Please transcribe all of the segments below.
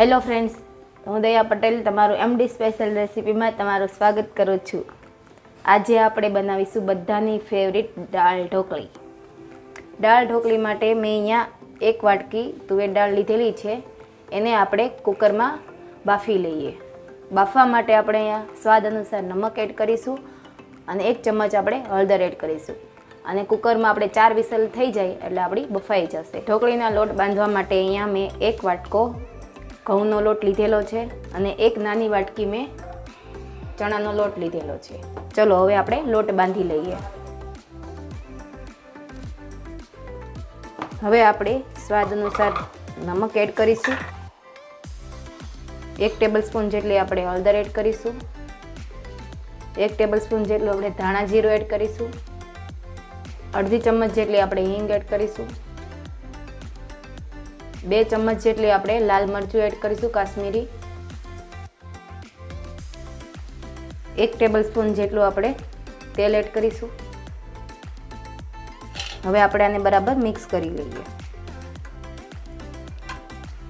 Hello friends, હું દયા પટેલ તમારું એમડી સ્પેશિયલ રેસીપીમાં તમારું સ્વાગત કરું છું। આજે આપણે બનાવીશું બધાની ફેવરિટ દાળ ઢોકળી। દાળ ઢોકળી માટે મેં અહીંયા 1 વાટકી તુવેર દાળ લીધેલી છે। એને આપણે કુકરમાં બાફી લઈએ। બાફવા માટે આપણે અહીંયા સ્વાદ અનુસાર નમક એડ કરીશું અને 1 ચમચ આપણે હળદર એડ કરીશું અને કુકરમાં આપણે 4 વિસલ થઈ જાય એટલે આપણી બફાઈ જશે। ઢોકળીના લોટ બાંધવા માટે અહીંયા મેં 1 વાટકો ઘઉંનો લોટ લીધેલો છે અને 1 નાની વાટકી મેં ચણાનો લોટ લીધેલો છે। ચલો હવે આપણે લોટ બાંધી લઈએ। હવે આપણે સ્વાદ અનુસાર નમક એડ કરીશું। 1 ટેબલસ્પૂન જેટલી આપણે હળદર એડ કરીશું। 1 ટેબલસ્પૂન જેટલું આપણે ધાણા જીરું એડ કરીશું। અડધી ચમચ જેટલી આપણે હિંગ એડ કરીશું। 2 ચમચ જેટલી આપણે લાલ મરચું એડ કરીશું કાશ્મીરી। 1 ટેબલસ્પૂન જેટલું આપણે તેલ એડ કરીશું। હવે આપણે આને બરાબર મિક્સ કરી લઈએ।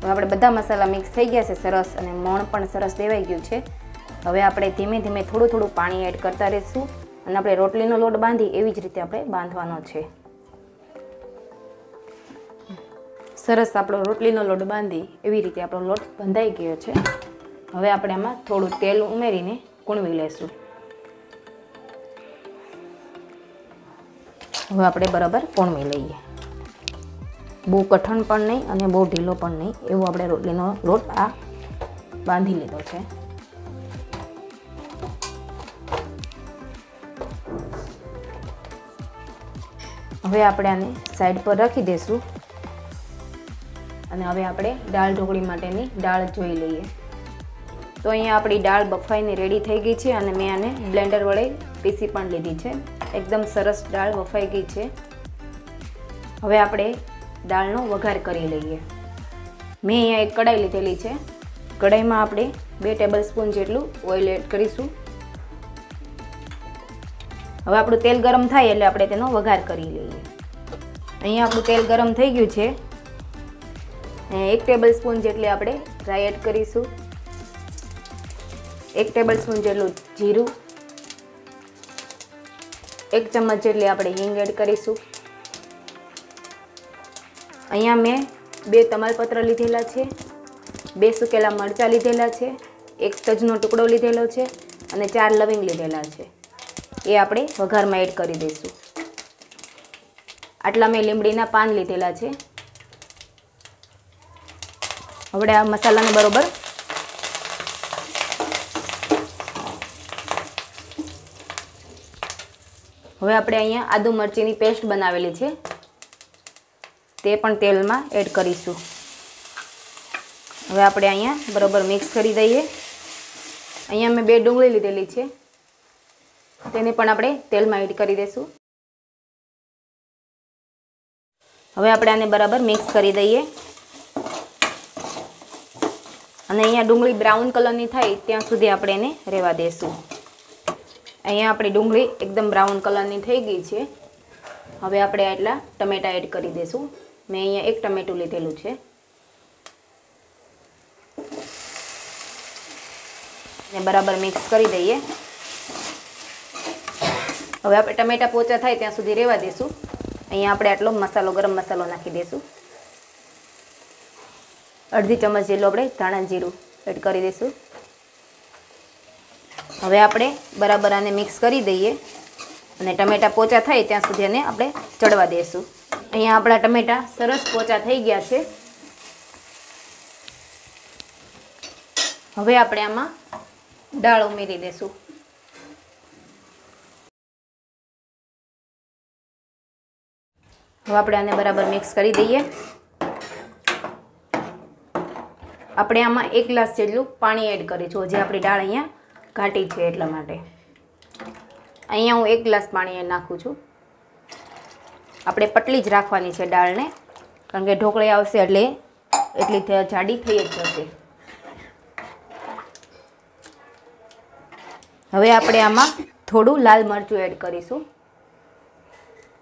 હવે આપણે બધા મસાલા મિક્સ થઈ ગયા છે સરસ અને મોણ પણ સરસ દેવાઈ ગયું છે। હવે આપણે ધીમે ધીમે થોડું પાણી એડ કરતા રહીશું અને આપણે રોટલીનો લોટ બાંધી એવી જ રીતે આપણે બાંધવાનો છે। સરસ આપણો રોટલીનો લોટ બાંધી એવી રીતે આપણો લોટ બંધાઈ ગયો છે। હવે આપણે આમાં થોડું તેલ ઉમેરીને કૂણવી લેશું। હવે આપણે બરાબર કૂણવી લઈએ। બહુ કઠણ પણ નહીં અને બહુ ઢીલો પણ નહીં એવો આપણે રોટલીનો લોટ આ બાંધી લીધો છે। હવે આપણે આને સાઈડ પર રાખી દઈશું અને હવે આપણે દાળ ઢોકળી માટેની દાળ જોઈ લઈએ। તો અહીંયા આપણી દાળ બફાઈને રેડી થઈ ગઈ છે અને મેં આને બ્લેન્ડર વડે પીસી પણ લીધી છે। એકદમ સરસ દાળ બફાઈ ગઈ છે। હવે આપણે દાળનો વઘાર કરી લઈએ। મેં અહીંયા એક કઢાઈ લીધેલી છે। કઢાઈમાં આપણે 2 ટેબલસ્પૂન જેટલું ઓઇલ એડ કરીશું। હવે આપણું તેલ ગરમ થાય એટલે આપણે તેનો વઘાર કરી લઈએ। અહીંયા આપણું તેલ ગરમ થઈ ગયું છે। 1 ટેબલસ્પૂન જેટલી આપણે રાઈ એડ કરીશું। 1 ટેબલસ્પૂન જેટલું જીરું। 1 ચમચ જેટલી આપણે હિંગ એડ કરીશું। અહીંયા મેં 2 તમાલપત્ર લીધેલા છે, 2 સૂકેલા મરચાં લીધેલા છે, 1 તજનો ટુકડો લીધેલો છે અને 4 લવિંગ લીધેલા છે। એ આપણે વઘારમાં એડ કરી દઈશું। આટલા મેં લીમડીના પાન લીધેલા છે। હવે આ મસાલાને બરોબર હવે આપણે અહીંયા આદુ મરચીની પેસ્ટ બનાવેલી છે તે પણ તેલમાં એડ કરીશું। હવે આપણે અહીંયા બરોબર મિક્સ કરી દઈએ। અહીંયા મેં 2 ડુંગળી લીધેલી છે તેને પણ આપણે તેલમાં એડ કરી દઈશું। હવે આપણે આને બરાબર મિક્સ કરી દઈએ અને અહીંયા ડુંગળી બ્રાઉન કલરની થાય ત્યાં સુધી આપણે એને રહેવા દઈશું। અહીંયા આપણી ડુંગળી એકદમ બ્રાઉન કલરની થઈ ગઈ છે। હવે આપણે આટલા ટમેટા એડ કરી દઈશું। મેં અહીંયા 1 ટમેટું લીધેલું છે અને બરાબર મિક્સ કરી દઈએ। હવે આપણે ટમેટા પોચા થાય ત્યાં સુધી રહેવા દઈશું। અહીંયા આપણે આટલો મસાલો ગરમ મસાલો નાખી દઈશું। અડધી ચમચ જેટલું આપણે ધાણા જીરું એડ કરી દઈશું। હવે આપણે બરાબર આને મિક્સ કરી દઈએ અને ટમેટા પોચા થાય ત્યાં સુધી એને આપણે ચડવા દઈશું। અહીંયા આપણા ટમેટા સરસ પોચા થઈ ગયા છે। હવે આપણે આમાં દાળ ઉમેરી દઈશું। હવે આપણે આને બરાબર મિક્સ કરી દઈએ। આપણે આમાં 1 ગ્લાસ જેટલું પાણી એડ કરીશું, જે આપણી દાળ અહીંયા ઘાટી છે એટલા માટે। અહીંયા હું 1 ગ્લાસ પાણી નાખું છું। આપણે પટલી જ રાખવાની છે દાળને, કારણ કે ઢોકળી આવશે એટલે એટલી જાડી થઈ જ જશે। હવે આપણે આમાં થોડું લાલ મરચું એડ કરીશું।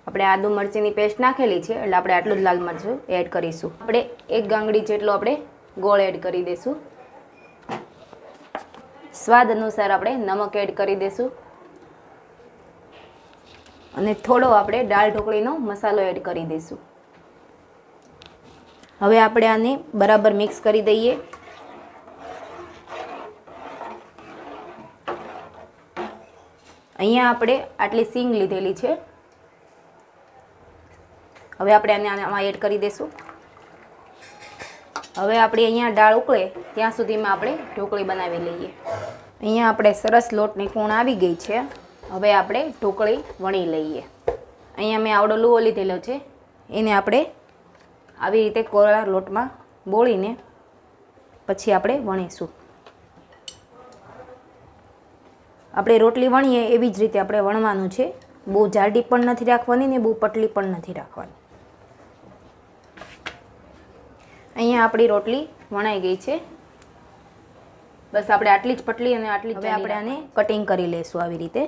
આપણે આદુ મરચીની પેસ્ટ નાખેલી છે એટલે આપણે આટલું જ લાલ મરચું એડ કરીશું। આપણે 1 ગાંગડી જેટલો આપણે ગોળ એડ કરી દઈશું. સ્વાદ અનુસાર આપણે નમક એડ કરી દઈશું અને થોડો આપણે દાળ ઢોકળીનો મસાલો એડ કરી દઈશું. હવે આપણે આને બરાબર મિક્સ કરી દઈએ. અહીંયા આપણે આટલી સીંગ લીધેલી છે. હવે આપણે આને આમાં એડ કરી દઈશું. હવે આપણે અહીંયા દાળ ઉકળે ત્યાં સુધીમાં આપણે ઢોકળી બનાવી લઈએ. અહીંયા આપણે સરસ લોટની કૂણ આવી ગઈ છે. હવે આપણે ઢોકળી વણી લઈએ. અહીંયા મેં આવડો લુઓ લીધેલો છે. એને આપણે આવી રીતે કોરા લોટમાં બોળીને પછી આપણે વણીશું. આપણે રોટલી વણીએ એવી જ રીતે આપણે વણવાનું છે. બહુ જાડી પણ નથી રાખવાની ને બહુ પતલી પણ નથી રાખવાની. અહીંયા આપણી રોટલી વણાઈ ગઈ છે. બસ આપણે આટલી જ પતલી અને આટલી જ. હવે આપણે આને કટિંગ કરી લઈશું આવી રીતે.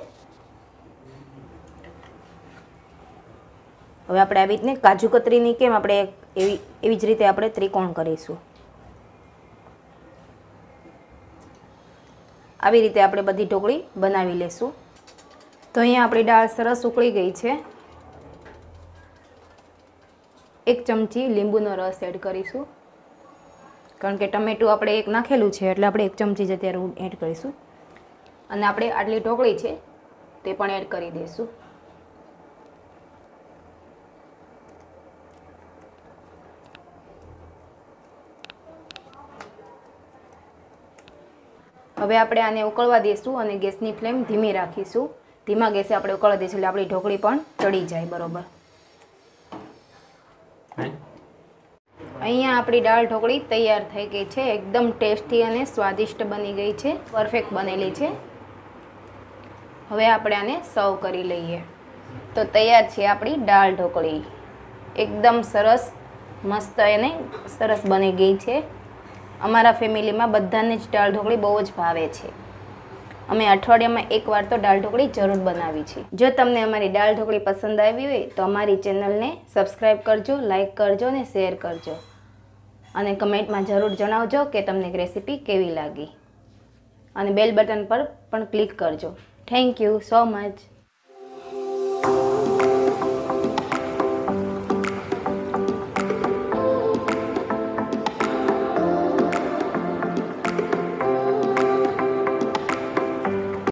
હવે આપણે આવી રીતને કાજુ કતરીની કેમ આપણે એવી જ રીતે આપણે ત્રિકોણ કરીશું. આવી રીતે આપણે બધી ઢોકળી બનાવી લેશું. તો અહીંયા આપણી દાળ સરસ ઉકળી ગઈ છે. 1 ચમચી લીંબુનો રસ એડ કરીશું, કારણ કે ટમેટું આપણે એક નાખેલું છે એટલે આપણે 1 ચમચી જ અત્યારે એડ કરીશું. અને આપણે આટલી ઢોકળી છે તે પણ એડ કરી દઈશું. હવે આપણે આને ઉકળવા દઈશું અને ગેસની ફ્લેમ ધીમી રાખીશું. ધીમા ગેસે આપણે ઉકળવા દઈશું એટલે આપણી ઢોકળી પણ ચડી જાય બરોબર. અહીંયા આપણી દાળ ઢોકળી તૈયાર થઈ ગઈ છે. એકદમ ટેસ્ટી અને સ્વાદિષ્ટ બની ગઈ છે. પરફેક્ટ બનેલી છે. હવે આપણે આને સર્વ કરી લઈએ. તો તૈયાર છે આપણી દાળ ઢોકળી. એકદમ સરસ મસ્ત અને સરસ બની ગઈ છે. અમારા ફેમિલીમાં બધાને જ દાળ ઢોકળી બહુ જ ભાવે છે. અમે અઠવાડિયામાં એકવાર તો દાળ ઢોકળી જરૂર બનાવી છે. જો તમને અમારી દાળ ઢોકળી પસંદ આવી હોય તો અમારી ચેનલને સબસ્ક્રાઈબ કરજો, લાઈક કરજો અને શેર કરજો. અને કમેન્ટમાં જરૂર જણાવજો કે તમને રેસીપી કેવી લાગી. અને બેલ બટન પર પણ ક્લિક કરજો. Thank you so much.